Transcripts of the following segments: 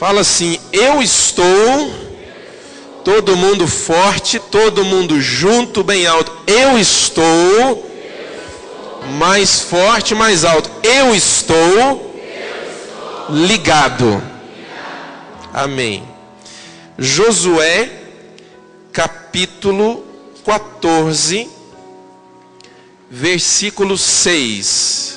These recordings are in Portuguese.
Fala assim: eu estou. Todo mundo forte, todo mundo junto, bem alto. Eu estou. Mais forte, mais alto. Eu estou ligado. Amém. Josué, capítulo 14, versículo 6.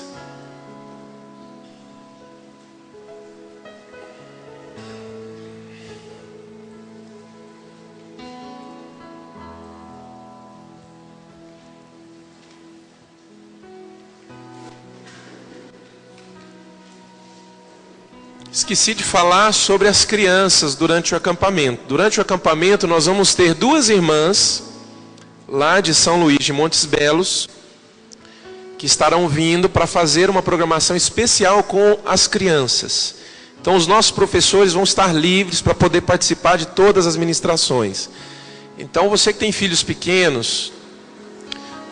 Esqueci de falar sobre as crianças durante o acampamento. Durante o acampamento nós vamos ter duas irmãs, lá de São Luís de Montes Belos, que estarão vindo para fazer uma programação especial com as crianças. Então os nossos professores vão estar livres para poder participar de todas as ministrações. Então você que tem filhos pequenos,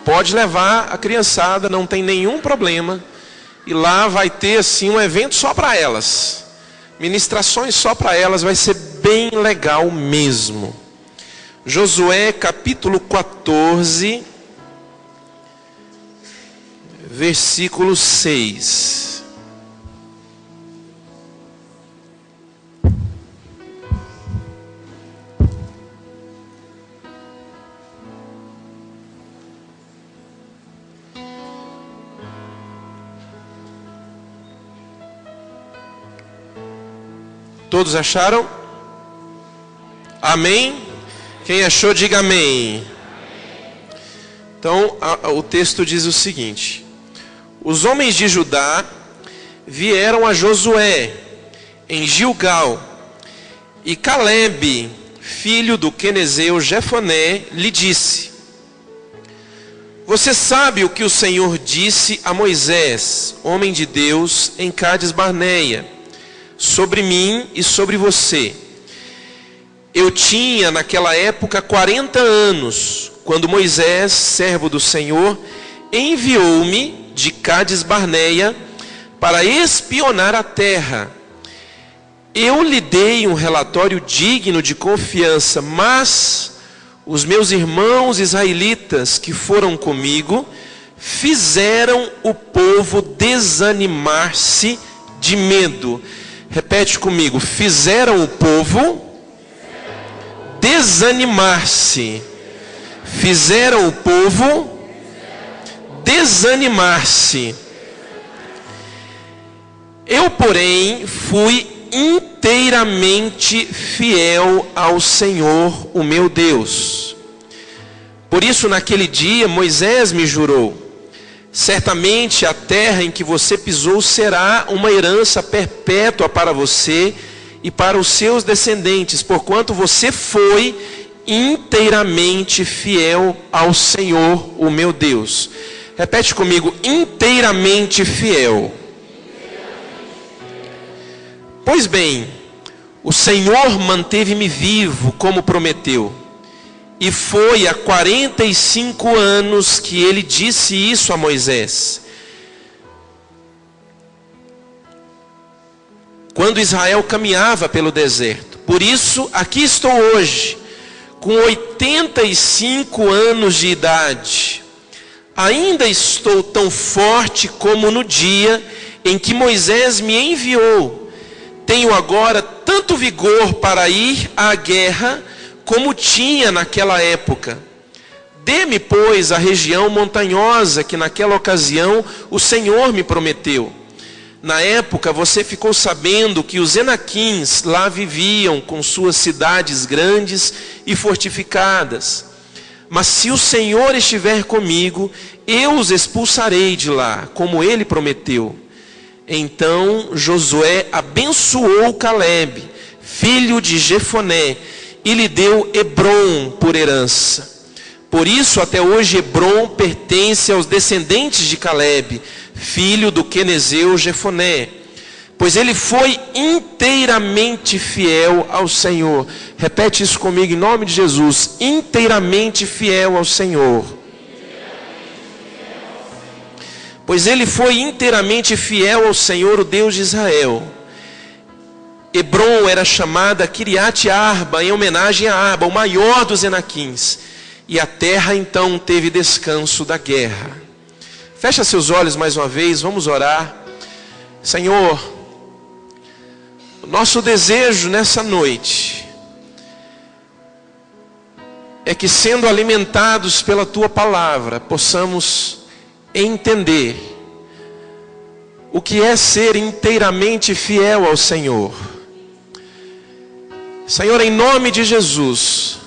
pode levar a criançada, não tem nenhum problema. E lá vai ter assim um evento só para elas. Ministrações só para elas, vai ser bem legal mesmo. Josué capítulo 14, versículo 6. Todos acharam? Amém? Quem achou, diga amém. Então, o texto diz o seguinte: os homens de Judá vieram a Josué em Gilgal, e Calebe, filho do quenezeu Jefoné, lhe disse: você sabe o que o Senhor disse a Moisés, homem de Deus, em Cádiz Barneia, sobre mim e sobre você. Eu tinha naquela época 40 anos, quando Moisés, servo do Senhor, enviou-me de Cádiz Barneia para espionar a terra. Eu lhe dei um relatório digno de confiança, mas os meus irmãos israelitas que foram comigo fizeram o povo desanimar-se de medo. Repete comigo: fizeram o povo desanimar-se. Fizeram o povo desanimar-se. Eu, porém, fui inteiramente fiel ao Senhor, o meu Deus. Por isso, naquele dia, Moisés me jurou: certamente a terra em que você pisou será uma herança perpétua para você e para os seus descendentes, porquanto você foi inteiramente fiel ao Senhor, o meu Deus. Repete comigo: inteiramente fiel. Pois bem, o Senhor manteve-me vivo, como prometeu. E foi há 45 anos que ele disse isso a Moisés, quando Israel caminhava pelo deserto. Por isso, aqui estou hoje, com 85 anos de idade. Ainda estou tão forte como no dia em que Moisés me enviou. Tenho agora tanto vigor para ir à guerra como tinha naquela época. Dê-me, pois, a região montanhosa que naquela ocasião o Senhor me prometeu. Na época você ficou sabendo que os Enaquins lá viviam com suas cidades grandes e fortificadas. Mas se o Senhor estiver comigo, eu os expulsarei de lá, como ele prometeu. Então Josué abençoou Calebe, filho de Jefoné, e lhe deu Hebrom por herança. Por isso até hoje Hebrom pertence aos descendentes de Calebe, filho do quenezeu Jefoné, pois ele foi inteiramente fiel ao Senhor. Repete isso comigo em nome de Jesus: inteiramente fiel ao Senhor. Pois ele foi inteiramente fiel ao Senhor, o Deus de Israel. Hebrom era chamada Kiriat Arba, em homenagem a Arba, o maior dos Enaquins. E a terra então teve descanso da guerra. Fecha seus olhos mais uma vez, vamos orar. Senhor, o nosso desejo nessa noite é que, sendo alimentados pela Tua palavra, possamos entender o que é ser inteiramente fiel ao Senhor. Senhor, em nome de Jesus,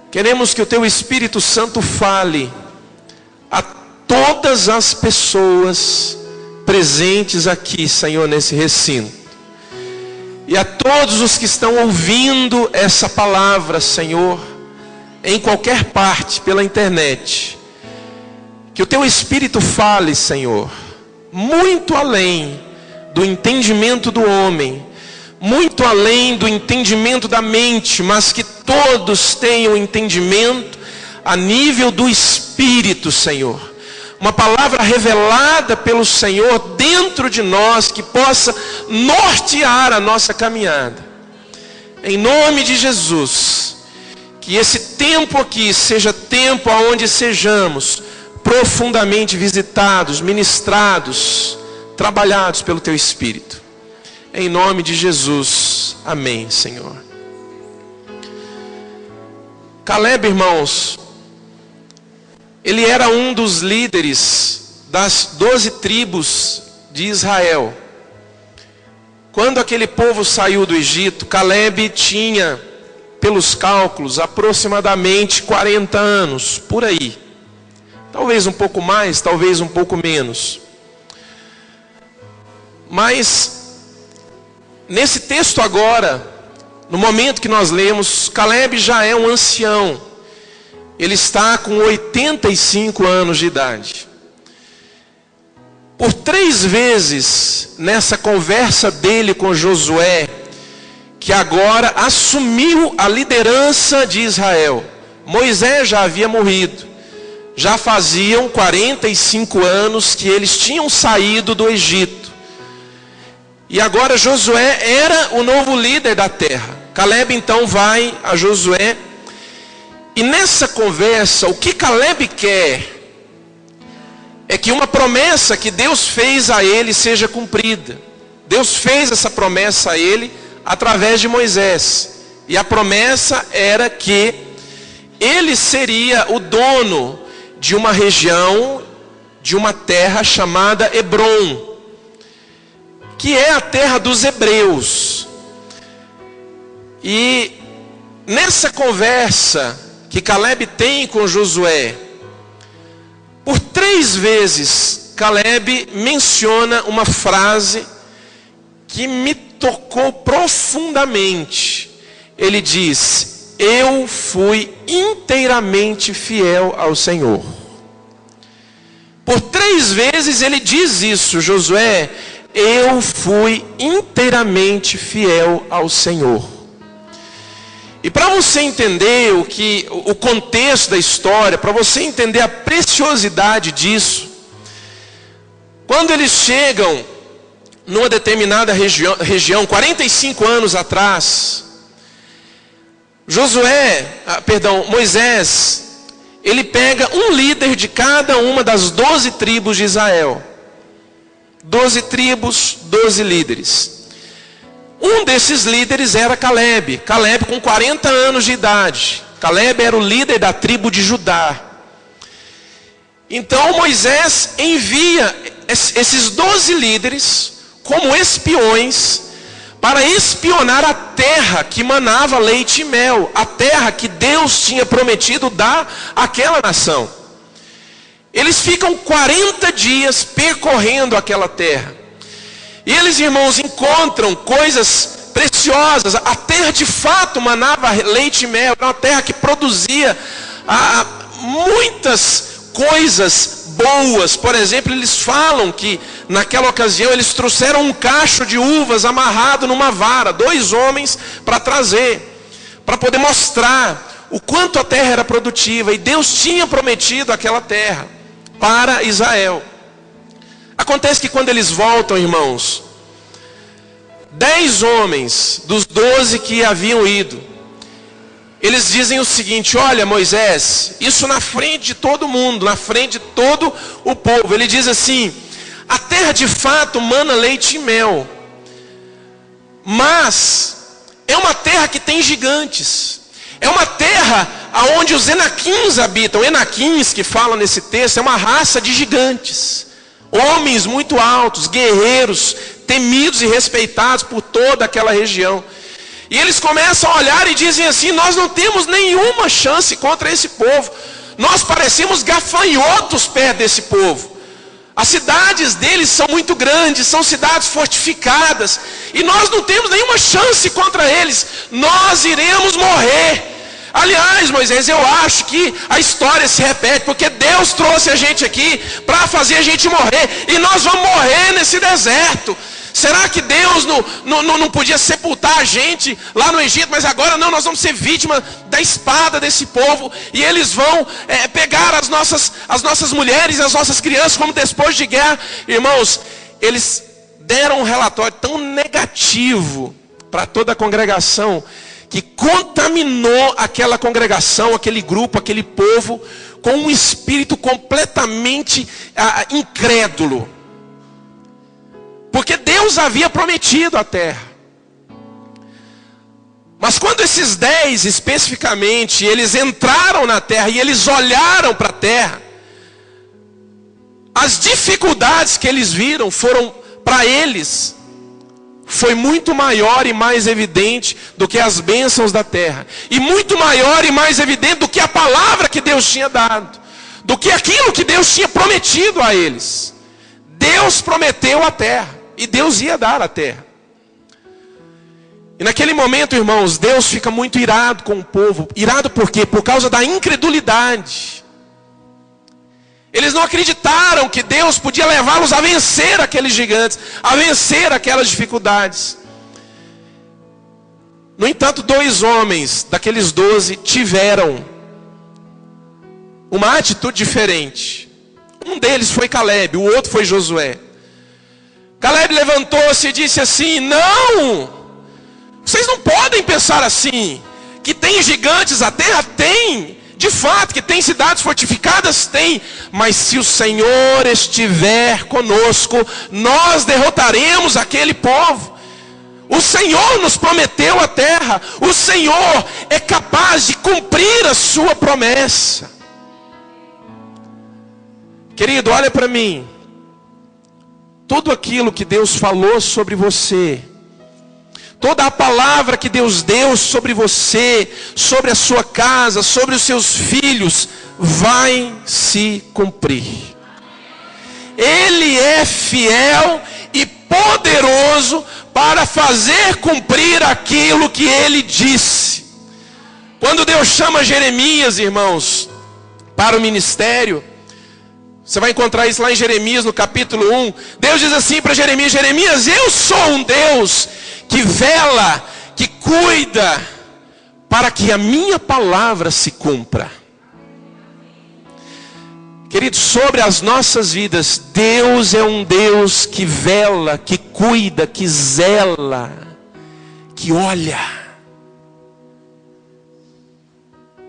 queremos que o Teu Espírito Santo fale a todas as pessoas presentes aqui, Senhor, nesse recinto. E a todos os que estão ouvindo essa palavra, Senhor, em qualquer parte, pela internet. Que o Teu Espírito fale, Senhor, muito além do entendimento do homem, muito além do entendimento da mente, mas que todos tenham entendimento a nível do Espírito, Senhor. Uma palavra revelada pelo Senhor dentro de nós, que possa nortear a nossa caminhada. Em nome de Jesus, que esse tempo aqui seja tempo onde sejamos profundamente visitados, ministrados, trabalhados pelo Teu Espírito. Em nome de Jesus, amém, Senhor. Caleb, irmãos, ele era um dos líderes das 12 tribos de Israel. Quando aquele povo saiu do Egito, Caleb tinha, pelos cálculos, aproximadamente 40 anos, por aí. Talvez um pouco mais, talvez um pouco menos. Mas nesse texto agora, no momento que nós lemos, Caleb já é um ancião. Ele está com 85 anos de idade. Por 3 vezes, nessa conversa dele com Josué, que agora assumiu a liderança de Israel. Moisés já havia morrido. Já faziam 45 anos que eles tinham saído do Egito. E agora Josué era o novo líder da terra. Caleb então vai a Josué. E nessa conversa, o que Caleb quer é que uma promessa que Deus fez a ele seja cumprida. Deus fez essa promessa a ele através de Moisés. E a promessa era que ele seria o dono de uma região, de uma terra chamada Hebrom, que é a terra dos hebreus. E nessa conversa que Caleb tem com Josué, por 3 vezes Caleb menciona uma frase que me tocou profundamente. Ele diz: eu fui inteiramente fiel ao Senhor. Por 3 vezes ele diz isso, Josué: eu fui inteiramente fiel ao Senhor. E para você entender o contexto da história, para você entender a preciosidade disso, quando eles chegam numa determinada região 45 anos atrás, Moisés, ele pega um líder de cada uma das 12 tribos de Israel. 12 tribos, 12 líderes. Um desses líderes era Caleb. Caleb com 40 anos de idade. Caleb era o líder da tribo de Judá. Então Moisés envia esses 12 líderes como espiões para espionar a terra que manava leite e mel, a terra que Deus tinha prometido dar àquela nação. Eles ficam 40 dias percorrendo aquela terra. E eles, irmãos, encontram coisas preciosas. A terra de fato manava leite e mel. Era uma terra que produzia muitas coisas boas. Por exemplo, eles falam que naquela ocasião eles trouxeram um cacho de uvas amarrado numa vara. 2 homens para trazer, para poder mostrar o quanto a terra era produtiva. E Deus tinha prometido aquela terra para Israel. Acontece que quando eles voltam, irmãos, 10 homens dos 12 que haviam ido, eles dizem o seguinte: olha, Moisés, isso na frente de todo mundo, na frente de todo o povo. Ele diz assim: a terra de fato mana leite e mel, mas é uma terra que tem gigantes. É uma terra onde os Enaquins habitam. Enaquins, que falam nesse texto, é uma raça de gigantes. Homens muito altos, guerreiros, temidos e respeitados por toda aquela região. E eles começam a olhar e dizem assim: nós não temos nenhuma chance contra esse povo. Nós parecemos gafanhotos perto desse povo. As cidades deles são muito grandes, são cidades fortificadas, e nós não temos nenhuma chance contra eles. Nós iremos morrer. Aliás, Moisés, eu acho que a história se repete, porque Deus trouxe a gente aqui para fazer a gente morrer, e nós vamos morrer nesse deserto. Será que Deus não podia sepultar a gente lá no Egito, mas agora não, nós vamos ser vítimas da espada desse povo, e eles vão pegar as nossas mulheres e as nossas crianças como despojos de guerra. Irmãos, eles deram um relatório tão negativo para toda a congregação, que contaminou aquela congregação, aquele grupo, aquele povo, com um espírito completamente incrédulo. Porque Deus havia prometido a terra. Mas quando esses 10 especificamente, eles entraram na terra e eles olharam para a terra, as dificuldades que eles viram foram, para eles, foi muito maior e mais evidente do que as bênçãos da terra. E muito maior e mais evidente do que a palavra que Deus tinha dado. Do que aquilo que Deus tinha prometido a eles. Deus prometeu a terra. E Deus ia dar a terra. E naquele momento, irmãos, Deus fica muito irado com o povo. Irado por quê? Por causa da incredulidade. Eles não acreditaram que Deus podia levá-los a vencer aqueles gigantes, a vencer aquelas dificuldades. No entanto, 2 homens daqueles 12 tiveram uma atitude diferente. Um deles foi Caleb, o outro foi Josué. Caleb levantou-se e disse assim: não, vocês não podem pensar assim, que tem gigantes, a terra tem. De fato, que tem cidades fortificadas, tem. Mas se o Senhor estiver conosco, nós derrotaremos aquele povo. O Senhor nos prometeu a terra. O Senhor é capaz de cumprir a sua promessa. Querido, olha para mim. Tudo aquilo que Deus falou sobre você, toda a palavra que Deus deu sobre você, sobre a sua casa, sobre os seus filhos, vai se cumprir. Ele é fiel e poderoso para fazer cumprir aquilo que Ele disse. Quando Deus chama Jeremias, irmãos, para o ministério, você vai encontrar isso lá em Jeremias, no capítulo 1. Deus diz assim para Jeremias: Jeremias, eu sou um Deus que vela, que cuida, para que a minha palavra se cumpra. Queridos, sobre as nossas vidas, Deus é um Deus que vela, que cuida, que zela, que olha,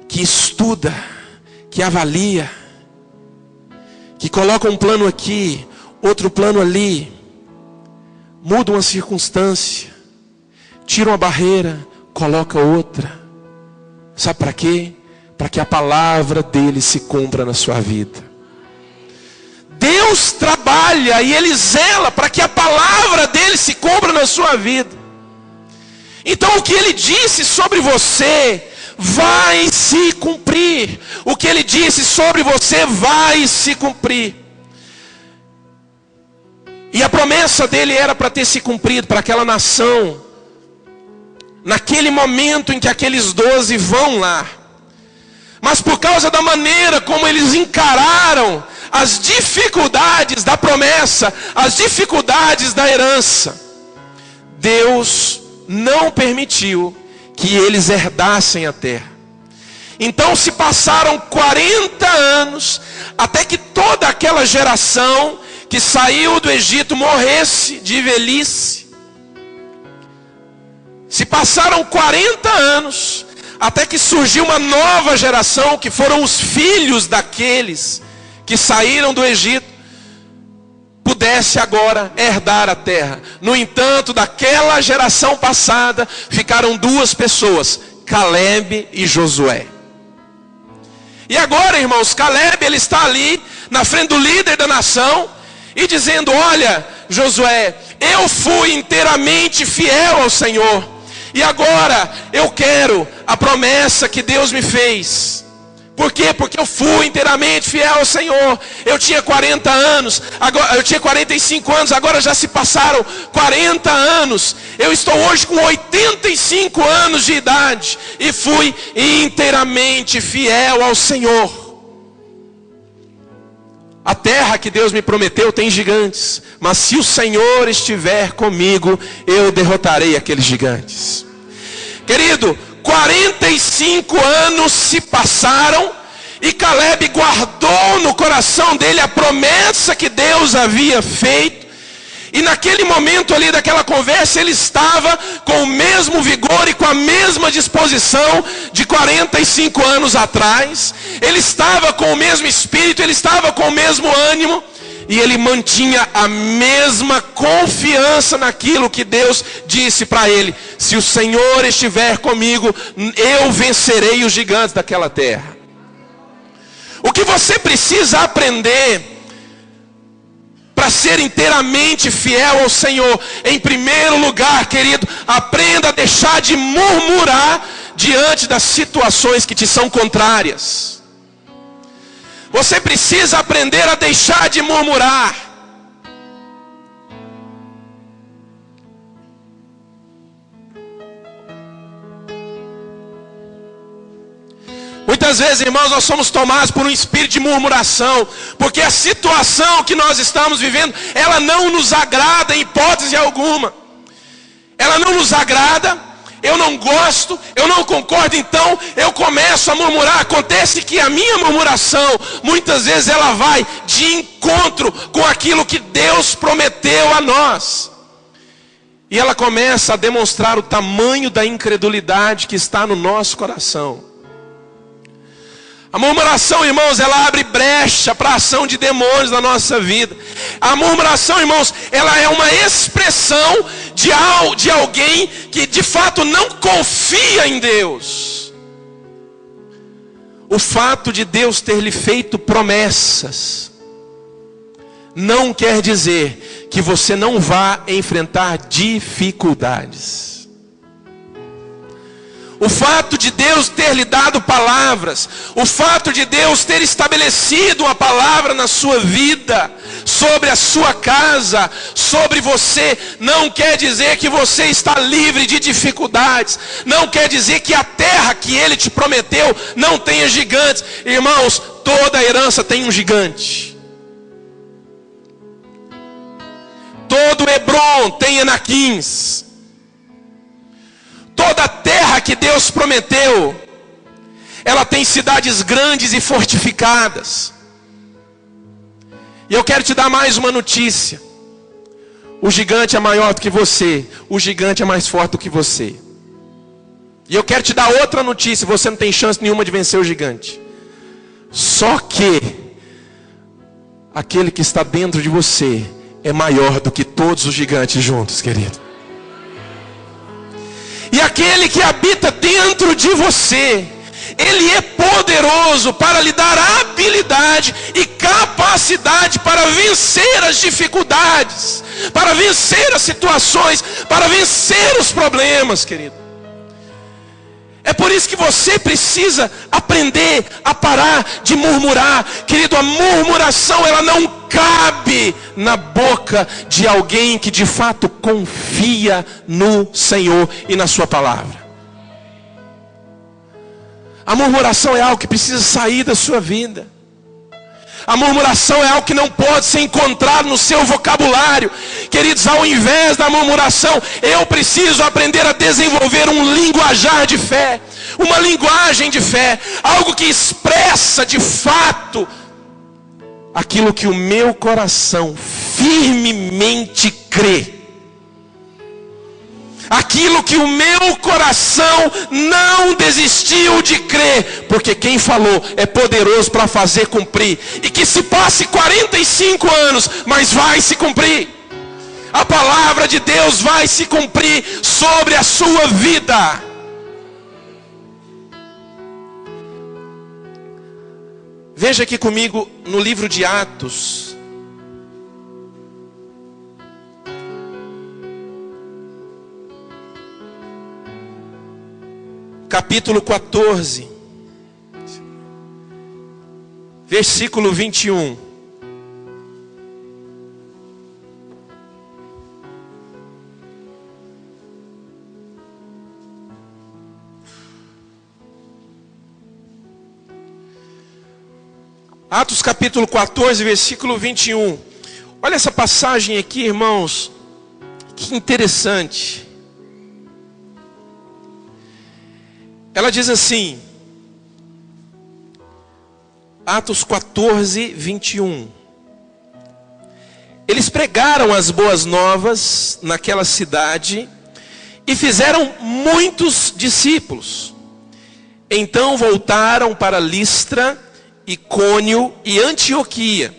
que estuda, que avalia, que coloca um plano aqui, outro plano ali, muda uma circunstância, tira uma barreira, coloca outra. Sabe para quê? Para que a palavra dele se cumpra na sua vida. Deus trabalha e Ele zela para que a palavra dele se cumpra na sua vida. Então o que Ele disse sobre você vai se cumprir. O que Ele disse sobre você vai se cumprir. E a promessa dele era para ter se cumprido para aquela nação, naquele momento em que aqueles 12 vão lá. Mas por causa da maneira como eles encararam as dificuldades da promessa, as dificuldades da herança, Deus não permitiu que eles herdassem a terra. Então se passaram 40 anos, até que toda aquela geração que saiu do Egito morresse de velhice. Se passaram 40 anos, até que surgiu uma nova geração, que foram os filhos daqueles que saíram do Egito, pudesse agora herdar a terra. No entanto, daquela geração passada, ficaram duas pessoas, Caleb e Josué. E agora, irmãos, Caleb, ele está ali, na frente do líder da nação, e dizendo: olha, Josué, eu fui inteiramente fiel ao Senhor, e agora eu quero a promessa que Deus me fez. Por quê? Porque eu fui inteiramente fiel ao Senhor. Eu tinha 40 anos, agora, eu tinha 45 anos, agora já se passaram 40 anos. Eu estou hoje com 85 anos de idade e fui inteiramente fiel ao Senhor. A terra que Deus me prometeu tem gigantes, mas se o Senhor estiver comigo, eu derrotarei aqueles gigantes. Querido, 45 anos se passaram e Caleb guardou no coração dele a promessa que Deus havia feito. E naquele momento ali daquela conversa, ele estava com o mesmo vigor e com a mesma disposição de 45 anos atrás. Ele estava com o mesmo espírito, ele estava com o mesmo ânimo. E ele mantinha a mesma confiança naquilo que Deus disse para ele: se o Senhor estiver comigo, eu vencerei os gigantes daquela terra. O que você precisa aprender para ser inteiramente fiel ao Senhor, em primeiro lugar, querido, aprenda a deixar de murmurar diante das situações que te são contrárias. Você precisa aprender a deixar de murmurar. Muitas vezes, irmãos, nós somos tomados por um espírito de murmuração, porque a situação que nós estamos vivendo, ela não nos agrada em hipótese alguma. Ela não nos agrada, eu não gosto, eu não concordo, então eu começo a murmurar. Acontece que a minha murmuração, muitas vezes ela vai de encontro com aquilo que Deus prometeu a nós. E ela começa a demonstrar o tamanho da incredulidade que está no nosso coração. A murmuração, irmãos, ela abre brecha para a ação de demônios na nossa vida. A murmuração, irmãos, ela é uma expressão de alguém que de fato não confia em Deus. O fato de Deus ter lhe feito promessas não quer dizer que você não vá enfrentar dificuldades. O fato de Deus ter lhe dado palavras, o fato de Deus ter estabelecido uma palavra na sua vida, sobre a sua casa, sobre você, não quer dizer que você está livre de dificuldades, não quer dizer que a terra que Ele te prometeu não tenha gigantes. Irmãos, toda herança tem um gigante. Todo Hebron tem Anaquins. Toda a terra que Deus prometeu, ela tem cidades grandes e fortificadas. E eu quero te dar mais uma notícia. O gigante é maior do que você. O gigante é mais forte do que você. E eu quero te dar outra notícia. Você não tem chance nenhuma de vencer o gigante. Só que aquele que está dentro de você é maior do que todos os gigantes juntos, querido. E aquele que habita dentro de você, Ele é poderoso para lhe dar habilidade e capacidade para vencer as dificuldades, para vencer as situações, para vencer os problemas, querido. É por isso que você precisa aprender a parar de murmurar. Querido, a murmuração, ela não cabe na boca de alguém que de fato confia no Senhor e na sua palavra. A murmuração é algo que precisa sair da sua vida. A murmuração é algo que não pode ser encontrado no seu vocabulário. Queridos, ao invés da murmuração, eu preciso aprender a desenvolver um linguajar de fé. Uma linguagem de fé. Algo que expressa de fato aquilo que o meu coração firmemente crê. aquilo que o meu coração não desistiu de crer, porque quem falou é poderoso para fazer cumprir, e que se passe 45 anos, mas vai se cumprir. A palavra de Deus vai se cumprir sobre a sua vida. Veja aqui comigo no livro de Atos, capítulo 14, versículo 21. Atos capítulo 14, versículo 21. Olha essa passagem aqui, irmãos. Que interessante. Ela diz assim, Atos 14, 21. Eles pregaram as boas novas naquela cidade e fizeram muitos discípulos. Então voltaram para Listra, Icônio e Antioquia,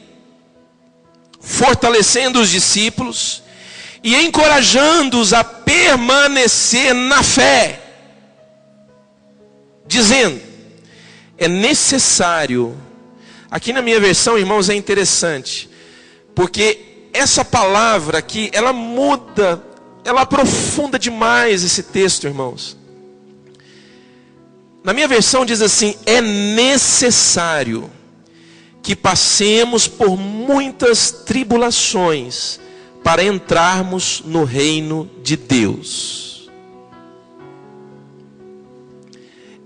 fortalecendo os discípulos e encorajando-os a permanecer na fé, dizendo, é necessário. Aqui na minha versão, irmãos, é interessante, porque essa palavra aqui, ela muda, ela aprofunda demais esse texto, irmãos. Na minha versão diz assim, é necessário que passemos por muitas tribulações para entrarmos no reino de Deus.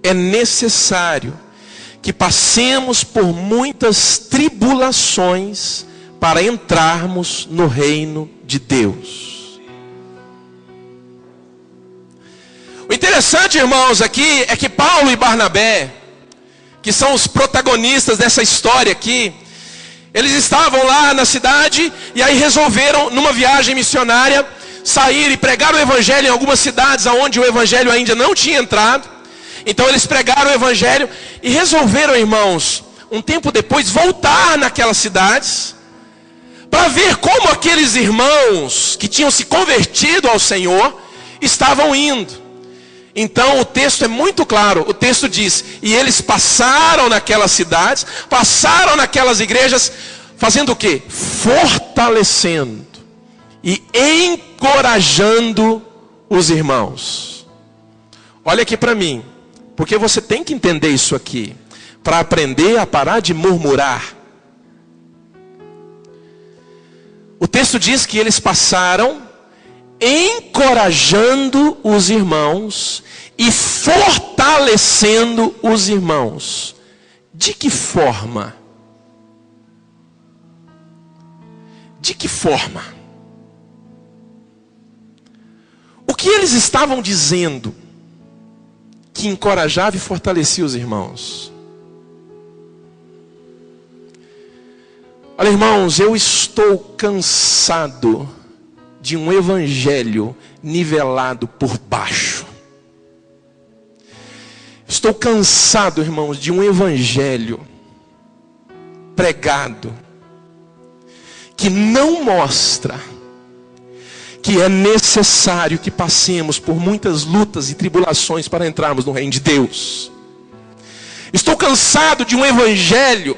É necessário que passemos por muitas tribulações para entrarmos no reino de Deus. O interessante, irmãos, aqui é que Paulo e Barnabé, que são os protagonistas dessa história aqui, eles estavam lá na cidade e aí resolveram, numa viagem missionária, sair e pregar o evangelho em algumas cidades onde o evangelho ainda não tinha entrado. Então eles pregaram o evangelho e resolveram, irmãos, um tempo depois voltar naquelas cidades para ver como aqueles irmãos que tinham se convertido ao Senhor estavam indo. Então o texto é muito claro, o texto diz, e eles passaram naquelas cidades, passaram naquelas igrejas, fazendo o quê? Fortalecendo e encorajando os irmãos. Olha aqui para mim, porque você tem que entender isso aqui, para aprender a parar de murmurar. O texto diz que eles passaram encorajando os irmãos e fortalecendo os irmãos. De que forma? De que forma? O que eles estavam dizendo que encorajava e fortalecia os irmãos? Olha, irmãos, eu estou cansado de um evangelho nivelado por baixo. Estou cansado, irmãos, de um evangelho pregado que não mostra que é necessário que passemos por muitas lutas e tribulações para entrarmos no reino de Deus. Estou cansado de um evangelho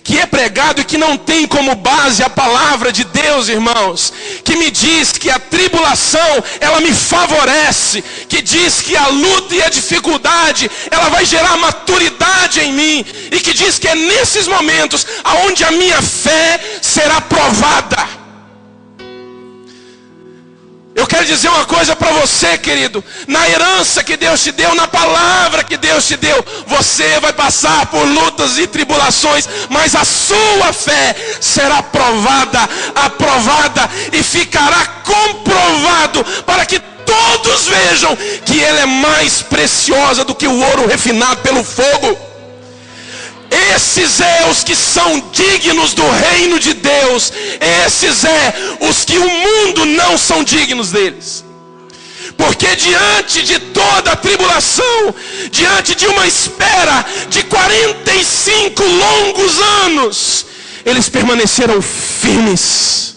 que é pregado e que não tem como base a palavra de Deus, irmãos, que me diz que a tribulação, ela me favorece, que diz que a luta e a dificuldade, ela vai gerar maturidade em mim, e que diz que é nesses momentos aonde a minha fé será provada. Eu quero dizer uma coisa para você, querido. Na herança que Deus te deu, na palavra que Deus te deu, você vai passar por lutas e tribulações, mas a sua fé será provada, aprovada, e ficará comprovado para que todos vejam que ela é mais preciosa do que o ouro refinado pelo fogo. Esses é os que são dignos do reino de Deus. Esses é os que o mundo não são dignos deles. Porque diante de toda a tribulação, diante de uma espera de 45 longos anos, eles permaneceram firmes,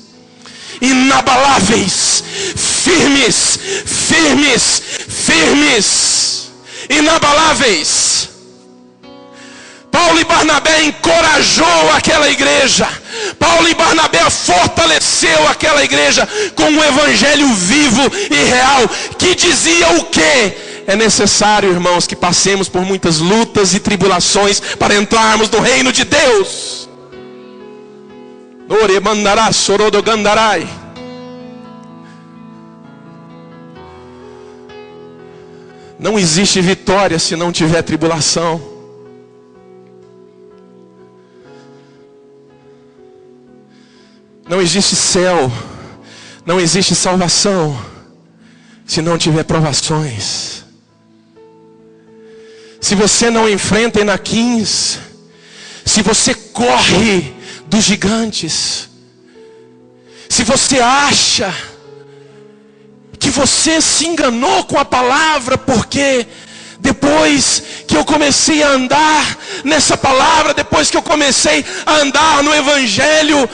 inabaláveis, firmes, firmes, firmes, inabaláveis. Paulo e Barnabé encorajou aquela igreja. Paulo e Barnabé fortaleceu aquela igreja com um evangelho vivo e real, que dizia o quê? É necessário, irmãos, que passemos por muitas lutas e tribulações para entrarmos no reino de Deus. Não existe vitória se não tiver tribulação. Não existe céu, não existe salvação se não tiver provações. Se você não enfrenta Enaquins, se você corre dos gigantes, se você acha que você se enganou com a palavra, porque depois que eu comecei a andar nessa palavra, depois que eu comecei a andar no evangelho,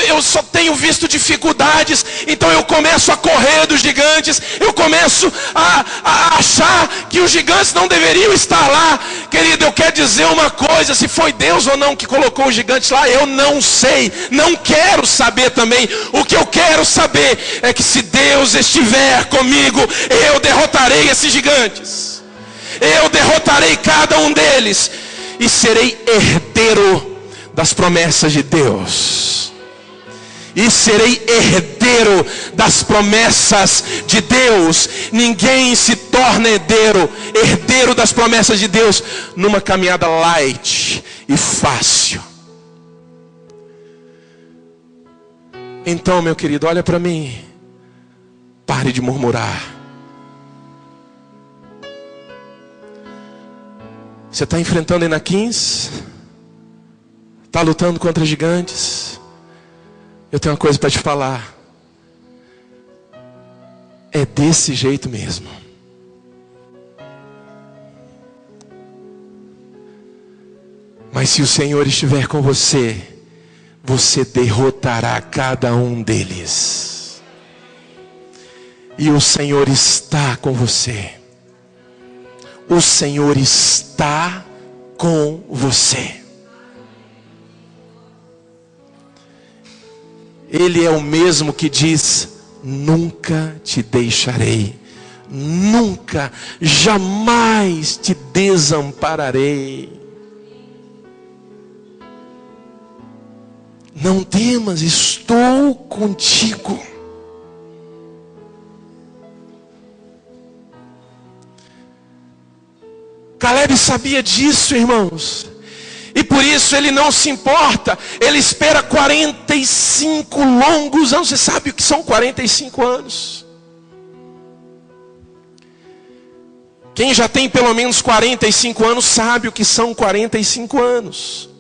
eu só tenho visto dificuldades, então eu começo a correr dos gigantes, eu começo a achar que os gigantes não deveriam estar lá. Querido, eu quero dizer uma coisa: se foi Deus ou não que colocou os gigantes lá, eu não sei, não quero saber também. O que eu quero saber é que se Deus estiver comigo, eu derrotarei esses gigantes. Eu derrotarei cada um deles e serei herdeiro das promessas de Deus. E serei herdeiro das promessas de Deus. Ninguém se torna herdeiro das promessas de Deus numa caminhada light e fácil. Então, meu querido, olha para mim. Pare de murmurar. Você está enfrentando Enaquins? Está lutando contra gigantes? Eu tenho uma coisa para te falar. É desse jeito mesmo. Mas se o Senhor estiver com você, você derrotará cada um deles. E o Senhor está com você. O Senhor está com você. Ele é o mesmo que diz: nunca te deixarei, nunca, jamais te desampararei. Não temas, estou contigo. Caleb sabia disso, irmãos. E por isso ele não se importa. Ele espera 45 longos anos. Você sabe o que são 45 anos? Quem já tem pelo menos 45 anos sabe o que são 45 anos.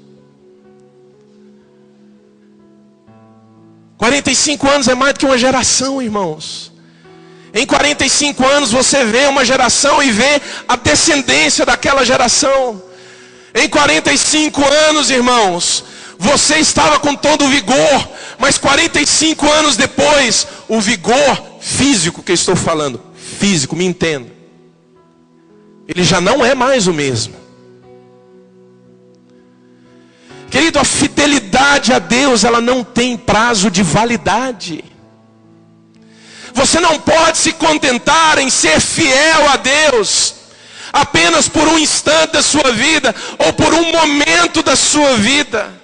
45 anos é mais do que uma geração, irmãos. Em 45 anos você vê uma geração e vê a descendência daquela geração. Em 45 anos, irmãos, você estava com todo o vigor, mas 45 anos depois, o vigor físico que eu estou falando, físico, me entenda, ele já não é mais o mesmo. Querido, a fidelidade a Deus, ela não tem prazo de validade. Você não pode se contentar em ser fiel a Deus apenas por um instante da sua vida, ou por um momento da sua vida.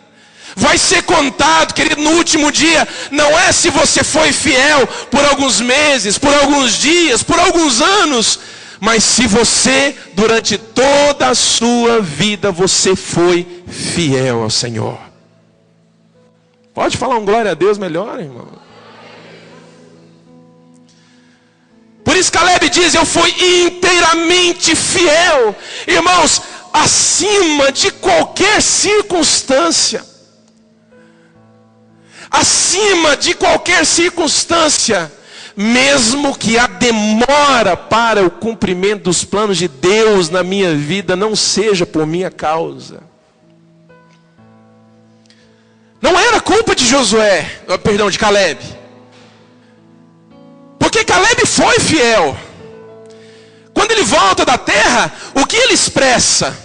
Vai ser contado, querido, no último dia. Não é se você foi fiel por alguns meses, por alguns dias, por alguns anos, mas se você, durante toda a sua vida, você foi fiel ao Senhor. Pode falar um glória a Deus melhor, irmão? Por isso Caleb diz: eu fui inteiramente fiel. Irmãos, acima de qualquer circunstância, acima de qualquer circunstância, mesmo que a demora para o cumprimento dos planos de Deus na minha vida não seja por minha causa. Não era culpa de de Caleb. Porque Caleb foi fiel. Quando ele volta da terra, o que ele expressa?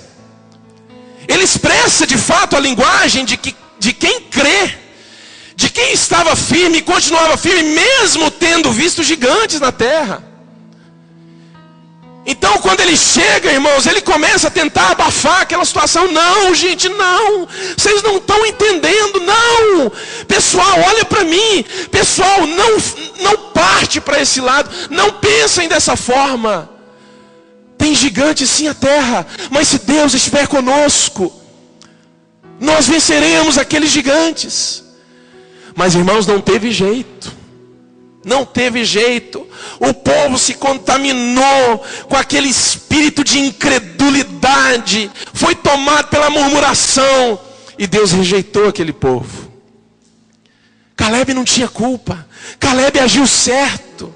Ele expressa de fato a linguagem de quem crê, de quem estava firme e continuava firme, mesmo tendo visto gigantes na terra. Então quando ele chega, irmãos, ele começa a tentar abafar aquela situação. Não, gente, não, vocês não estão entendendo, não. Pessoal, olha para mim. Pessoal, não parte para esse lado. Não pensem dessa forma. Tem gigantes sim a terra, mas se Deus estiver conosco, nós venceremos aqueles gigantes. Mas irmãos, não teve jeito. Não teve jeito. O povo se contaminou com aquele espírito de incredulidade. Foi tomado pela murmuração. E Deus rejeitou aquele povo. Caleb não tinha culpa. Caleb agiu certo.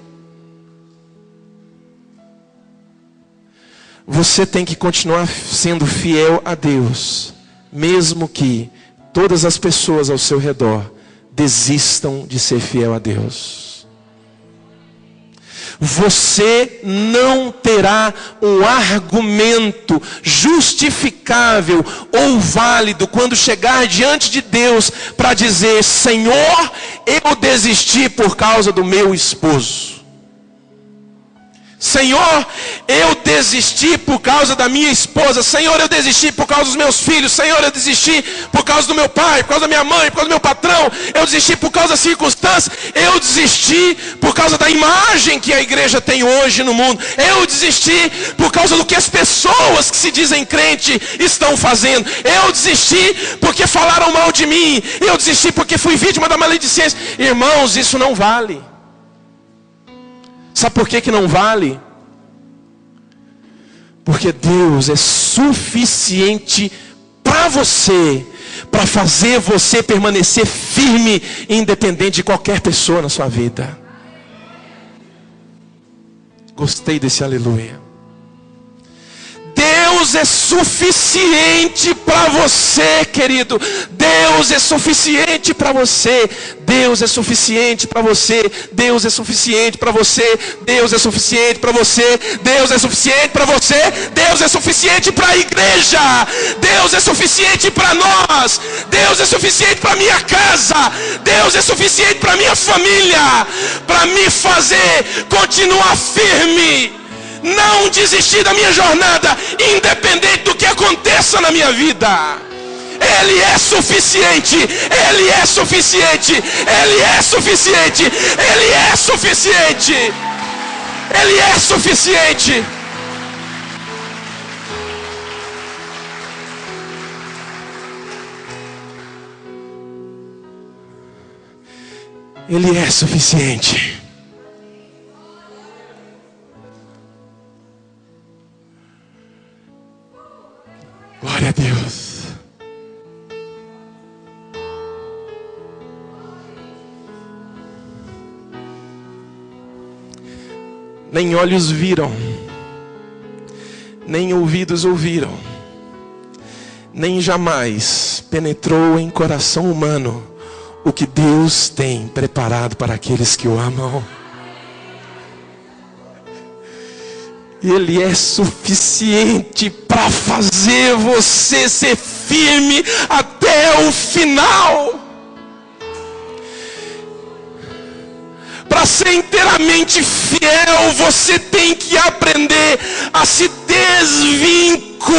Você tem que continuar sendo fiel a Deus, mesmo que todas as pessoas ao seu redor desistam de ser fiel a Deus. Você não terá um argumento justificável ou válido quando chegar diante de Deus para dizer: Senhor, eu desisti por causa do meu esposo. Senhor, eu desisti por causa da minha esposa. Senhor, eu desisti por causa dos meus filhos. Senhor, eu desisti por causa do meu pai, por causa da minha mãe, por causa do meu patrão. Eu desisti por causa das circunstâncias. Eu desisti por causa da imagem que a igreja tem hoje no mundo. Eu desisti por causa do que as pessoas que se dizem crente estão fazendo. Eu desisti porque falaram mal de mim. Eu desisti porque fui vítima da maledicência. Irmãos, isso não vale. Sabe por que não vale? Porque Deus é suficiente para você, para fazer você permanecer firme, independente de qualquer pessoa na sua vida. Gostei desse aleluia. Deus é suficiente para você, querido. Deus é suficiente para você. Deus é suficiente para você. Deus é suficiente para você. Deus é suficiente para você. Deus é suficiente para você. Deus é suficiente para a igreja. Deus é suficiente para nós. Deus é suficiente para minha casa. Deus é suficiente para minha família, para me fazer continuar firme. Não desistir da minha jornada, independente do que aconteça na minha vida. Ele é suficiente. Ele é suficiente. Ele é suficiente. Ele é suficiente. Ele é suficiente. Ele é suficiente. Glória a Deus. Nem olhos viram, nem ouvidos ouviram, nem jamais penetrou em coração humano o que Deus tem preparado para aqueles que o amam. Ele é suficiente para fazer você ser firme até o final. Para ser inteiramente fiel, você tem que aprender a se desvincular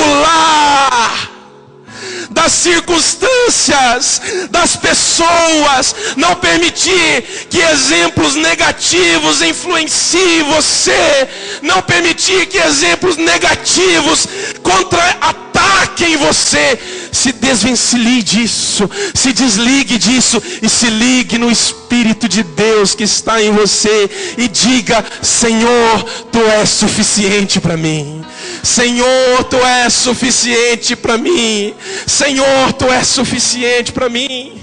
das circunstâncias, das pessoas. Não permitir que exemplos negativos influenciem você. Não permitir que exemplos negativos contra-ataquem você. Se desvencilhe disso, se desligue disso e se ligue no Espírito de Deus que está em você e diga: Senhor, Tu és suficiente para mim. Senhor, Tu és suficiente para mim. Senhor, Tu és suficiente para mim.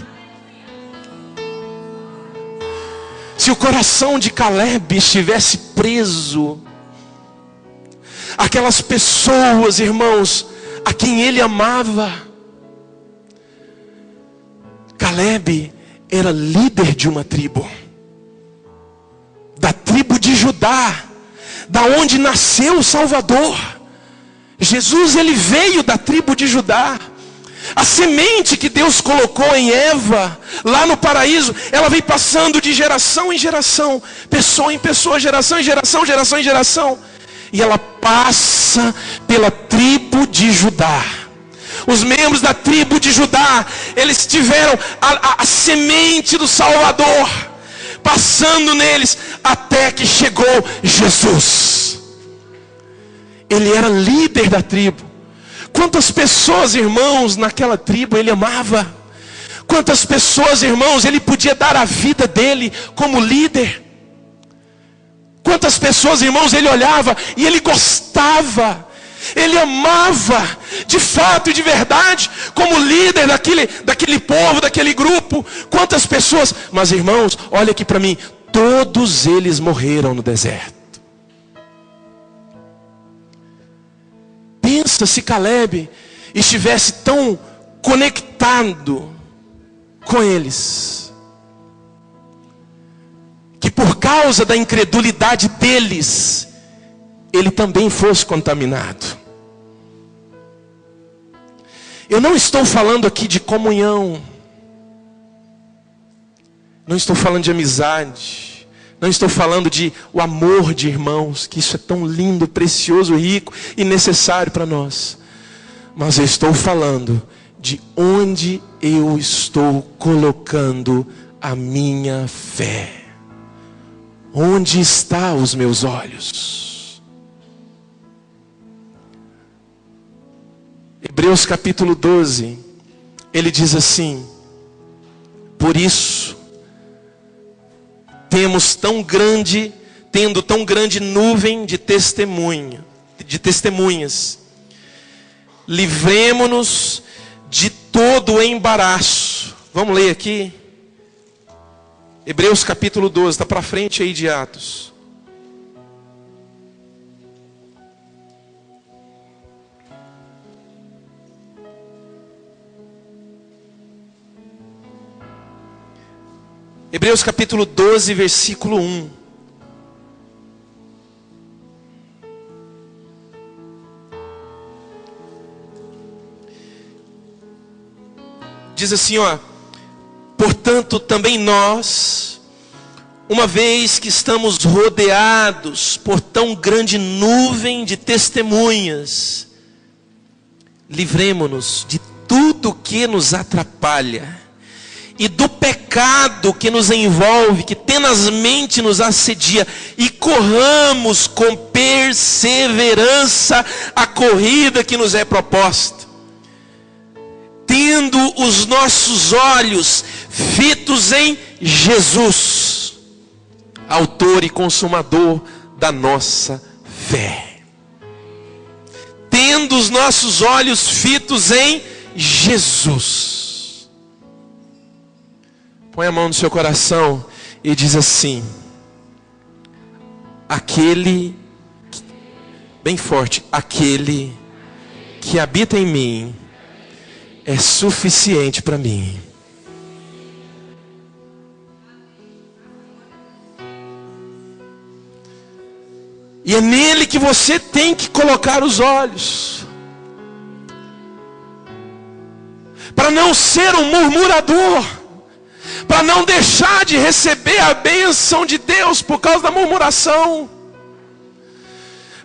se o coração de Caleb estivesse preso àquelas pessoas, irmãos, a quem ele amava. Caleb era líder de uma tribo, da tribo de Judá, da onde nasceu o Salvador. Jesus, ele veio da tribo de Judá. A semente que Deus colocou em Eva, lá no paraíso, ela vem passando de geração em geração, pessoa em pessoa, geração em geração, geração em geração. E ela passa pela tribo de Judá. Os membros da tribo de Judá, eles tiveram a semente do Salvador passando neles, até que chegou Jesus. Ele era líder da tribo. Quantas pessoas, irmãos, naquela tribo ele amava? Quantas pessoas, irmãos, ele podia dar a vida dele como líder? Quantas pessoas, irmãos, ele olhava e ele gostava, ele amava, de fato e de verdade, como líder daquele povo, daquele grupo. Quantas pessoas, mas irmãos, olha aqui para mim, todos eles morreram no deserto. Pensa se Caleb estivesse tão conectado com eles, que por causa da incredulidade deles, ele também fosse contaminado. Eu não estou falando aqui de comunhão, não estou falando de amizade, não estou falando de o amor de irmãos, que isso é tão lindo, precioso, rico e necessário para nós. Mas eu estou falando de onde eu estou colocando a minha fé. Onde estão os meus olhos? Hebreus capítulo 12, ele diz assim: por isso, tendo tão grande nuvem de testemunhas, livremo-nos de todo o embaraço. Vamos ler aqui, Hebreus capítulo 12, está para frente aí de Atos. Hebreus capítulo 12, versículo 1. Diz assim, ó: portanto também nós, uma vez que estamos rodeados por tão grande nuvem de testemunhas, livremo-nos de tudo que nos atrapalha e do pecado que nos envolve, que tenazmente nos assedia, e corramos com perseverança a corrida que nos é proposta, tendo os nossos olhos fitos em Jesus, autor e consumador da nossa fé. Tendo os nossos olhos fitos em Jesus. Põe a mão no seu coração e diz assim: bem forte, aquele que habita em mim é suficiente para mim. E é nele que você tem que colocar os olhos, para não ser um murmurador, para não deixar de receber a bênção de Deus por causa da murmuração,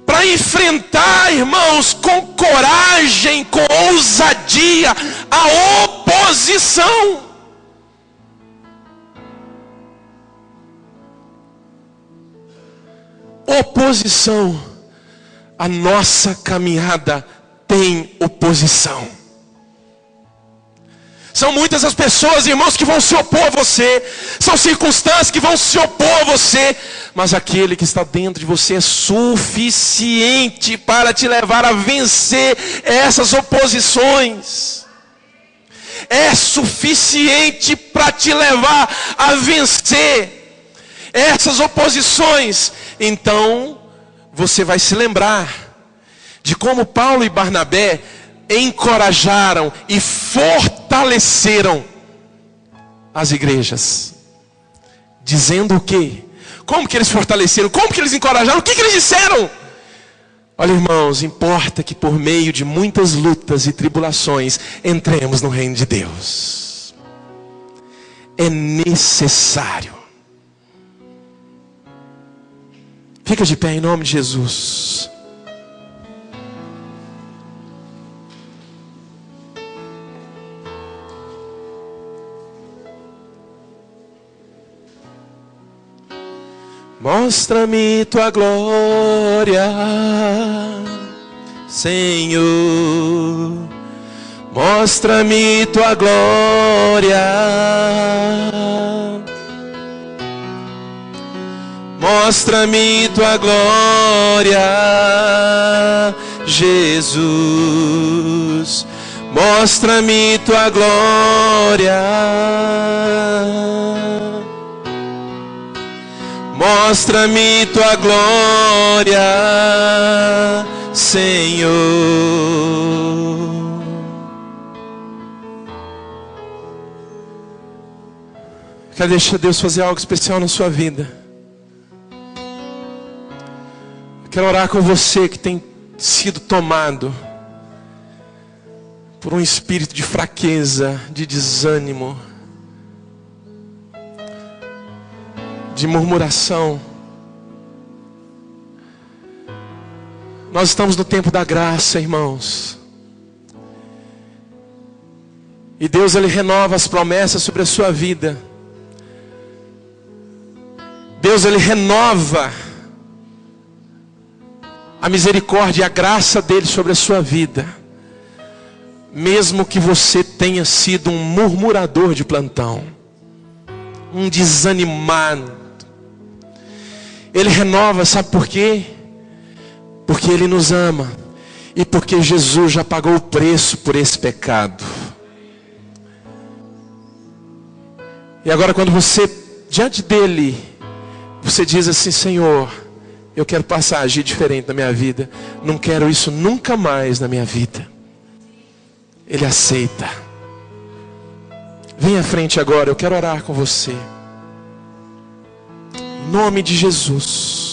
para enfrentar, irmãos, com coragem, com ousadia, a oposição. Oposição. A nossa caminhada tem oposição. São muitas as pessoas, irmãos, que vão se opor a você. São circunstâncias que vão se opor a você. Mas aquele que está dentro de você é suficiente para te levar a vencer essas oposições. É suficiente para te levar a vencer. essas oposições, então você vai se lembrar de como Paulo e Barnabé encorajaram e fortaleceram as igrejas. Dizendo o quê? Como que eles fortaleceram? Como que eles encorajaram? O que eles disseram? Olha, irmãos, importa que por meio de muitas lutas e tribulações entremos no reino de Deus. É necessário. Fica de pé em nome de Jesus. Mostra-me tua glória, Senhor. Mostra-me tua glória. Mostra-me tua glória, Jesus. Mostra-me tua glória. Mostra-me tua glória, Senhor. Quero deixar Deus fazer algo especial na sua vida. Quero orar com você que tem sido tomado por um espírito de fraqueza, de desânimo, de murmuração. Nós estamos no tempo da graça, irmãos. E Deus, Ele renova as promessas sobre a sua vida. Deus, Ele renova a misericórdia e a graça dEle sobre a sua vida. Mesmo que você tenha sido um murmurador de plantão, um desanimado, Ele renova, sabe por quê? Porque Ele nos ama. E porque Jesus já pagou o preço por esse pecado. E agora quando você, diante dEle, você diz assim: Senhor, eu quero passar a agir diferente na minha vida. Não quero isso nunca mais na minha vida. Ele aceita. Vem à frente agora, eu quero orar com você. Em nome de Jesus.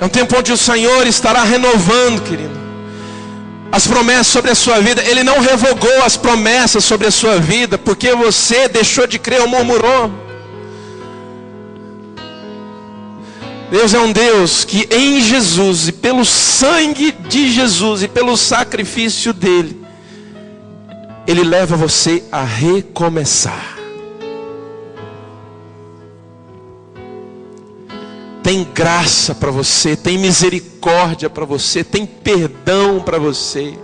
É um tempo onde o Senhor estará renovando, querido, as promessas sobre a sua vida. Ele não revogou as promessas sobre a sua vida porque você deixou de crer ou murmurou. Deus é um Deus que em Jesus, e pelo sangue de Jesus, e pelo sacrifício dele, Ele leva você a recomeçar. Tem graça para você, tem misericórdia para você, tem perdão para você.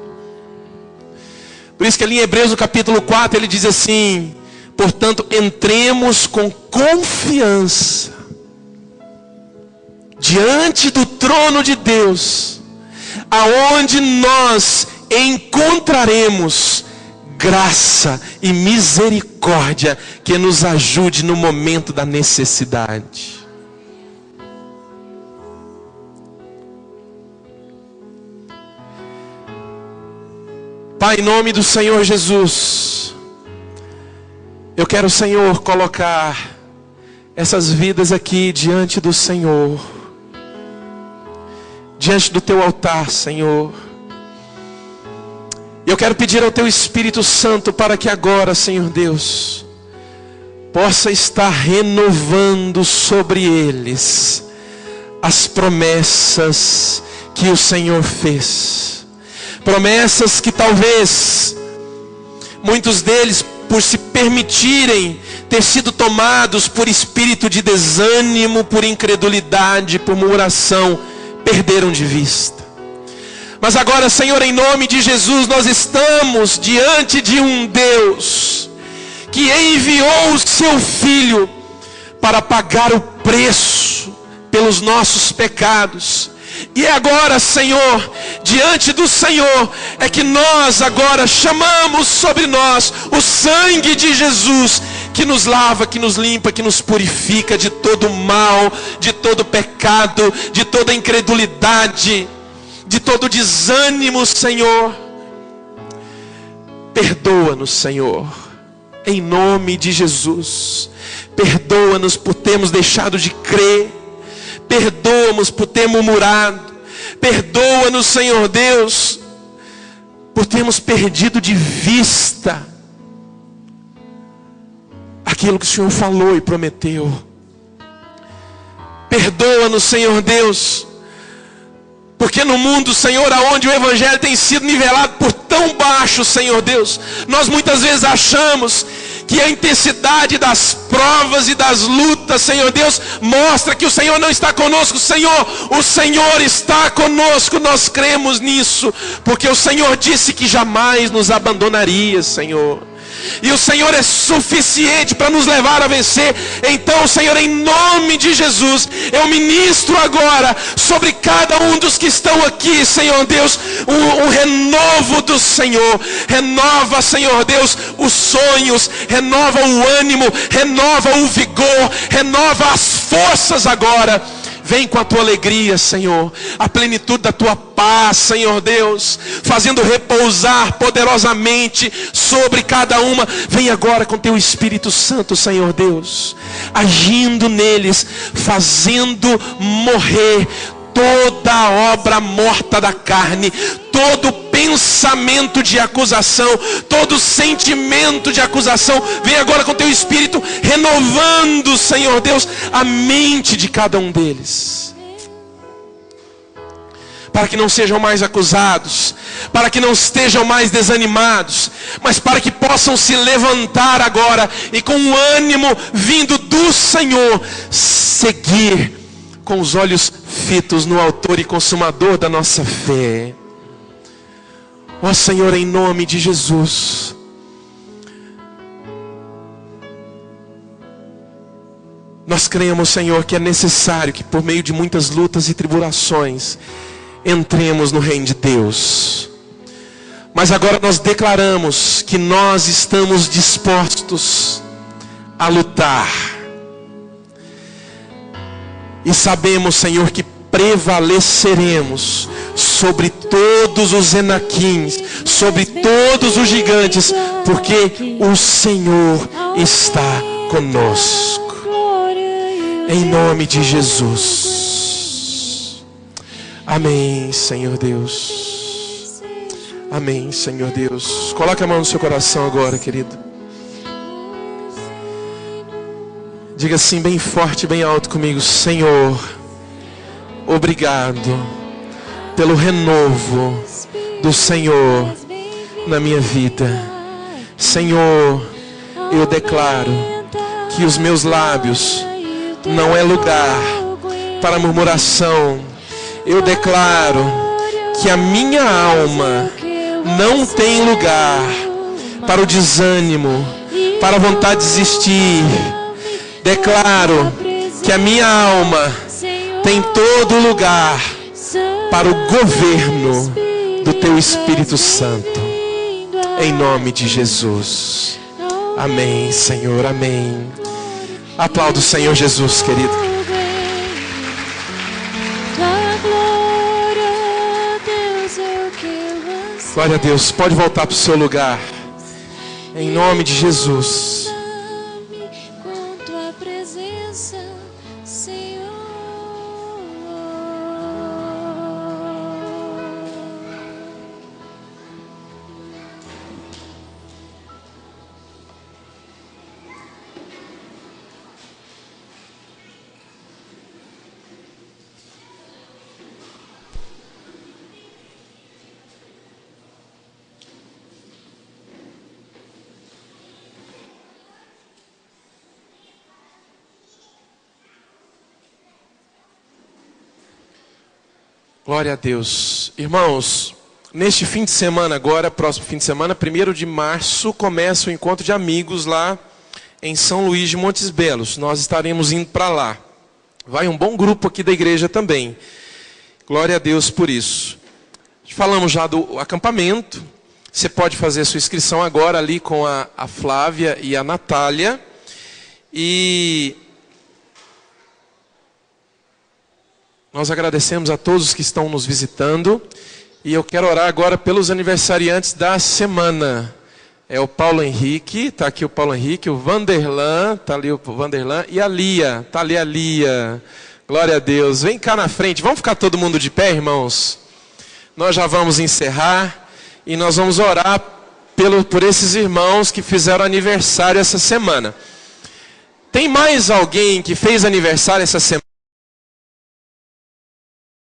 Por isso que ali em Hebreus no capítulo 4 ele diz assim: portanto, entremos com confiança diante do trono de Deus, aonde nós encontraremos graça e misericórdia que nos ajude no momento da necessidade. Pai, em nome do Senhor Jesus, eu quero, Senhor, colocar essas vidas aqui diante do Senhor, diante do Teu altar, Senhor. Eu quero pedir ao Teu Espírito Santo para que agora, Senhor Deus, possa estar renovando sobre eles as promessas que o Senhor fez. Promessas que talvez muitos deles, por se permitirem ter sido tomados por espírito de desânimo, por incredulidade, por murmuração, perderam de vista. Mas agora, Senhor, em nome de Jesus, nós estamos diante de um Deus que enviou o seu Filho para pagar o preço pelos nossos pecados. E agora, Senhor, diante do Senhor, é que nós agora chamamos sobre nós o sangue de Jesus, que nos lava, que nos limpa, que nos purifica de todo mal, de todo pecado, de toda incredulidade, de todo desânimo, Senhor. Perdoa-nos, Senhor, em nome de Jesus. Perdoa-nos por termos deixado de crer. Perdoa-nos por ter murmurado. Perdoa-nos, Senhor Deus, por termos perdido de vista aquilo que o Senhor falou e prometeu. Perdoa-nos, Senhor Deus, porque no mundo, Senhor, aonde o Evangelho tem sido nivelado por tão baixo, Senhor Deus, nós muitas vezes achamos que a intensidade das provas e das lutas, Senhor Deus, mostra que o Senhor não está conosco. Senhor, o Senhor está conosco, nós cremos nisso, porque o Senhor disse que jamais nos abandonaria, Senhor. E o Senhor é suficiente para nos levar a vencer. Então, Senhor, em nome de Jesus, eu ministro agora sobre cada um dos que estão aqui, Senhor Deus, um renovo do Senhor. Renova, Senhor Deus, os sonhos, renova o ânimo, renova o vigor, renova as forças agora. Vem com a tua alegria, Senhor, a plenitude da tua paz, Senhor Deus, fazendo repousar poderosamente sobre cada uma. Vem agora com teu Espírito Santo, Senhor Deus, agindo neles, fazendo morrer toda a obra morta da carne, todo pensamento de acusação, todo sentimento de acusação. Vem agora com teu Espírito, renovando, Senhor Deus, a mente de cada um deles, para que não sejam mais acusados, para que não estejam mais desanimados, mas para que possam se levantar agora e com o ânimo vindo do Senhor, seguir com os olhos fitos no autor e consumador da nossa fé. Ó Senhor, em nome de Jesus, nós cremos, Senhor, que é necessário que por meio de muitas lutas e tribulações entremos no reino de Deus. Mas agora nós declaramos que nós estamos dispostos a lutar. E sabemos, Senhor, que prevaleceremos sobre todos os enaquins, sobre todos os gigantes, porque o Senhor está conosco. Em nome de Jesus. Amém, Senhor Deus. Amém, Senhor Deus. Coloque a mão no seu coração agora, querido. Diga assim bem forte, bem alto comigo: Senhor, obrigado pelo renovo do Senhor na minha vida. Senhor, eu declaro que os meus lábios não é lugar para murmuração. Eu declaro que a minha alma não tem lugar para o desânimo, para a vontade de desistir. Declaro que a minha alma tem todo lugar para o governo do teu Espírito Santo. Em nome de Jesus. Amém, Senhor, amém. Aplauda o Senhor Jesus, querido. Glória a Deus. Pode voltar para o seu lugar. Em nome de Jesus. Glória a Deus. Irmãos, neste fim de semana agora, próximo fim de semana, 1º de março, começa o encontro de amigos lá em São Luís de Montes Belos. Nós estaremos indo para lá. Vai um bom grupo aqui da igreja também. Glória a Deus por isso. Falamos já do acampamento. Você pode fazer sua inscrição agora ali com a Flávia e a Natália. E nós agradecemos a todos que estão nos visitando. E eu quero orar agora pelos aniversariantes da semana. É o Paulo Henrique, está aqui o Paulo Henrique, o Vanderlan, está ali o Vanderlan, e a Lia, está ali a Lia. Glória a Deus. Vem cá na frente, vamos ficar todo mundo de pé, irmãos? Nós já vamos encerrar e nós vamos orar por esses irmãos que fizeram aniversário essa semana. Tem mais alguém que fez aniversário essa semana?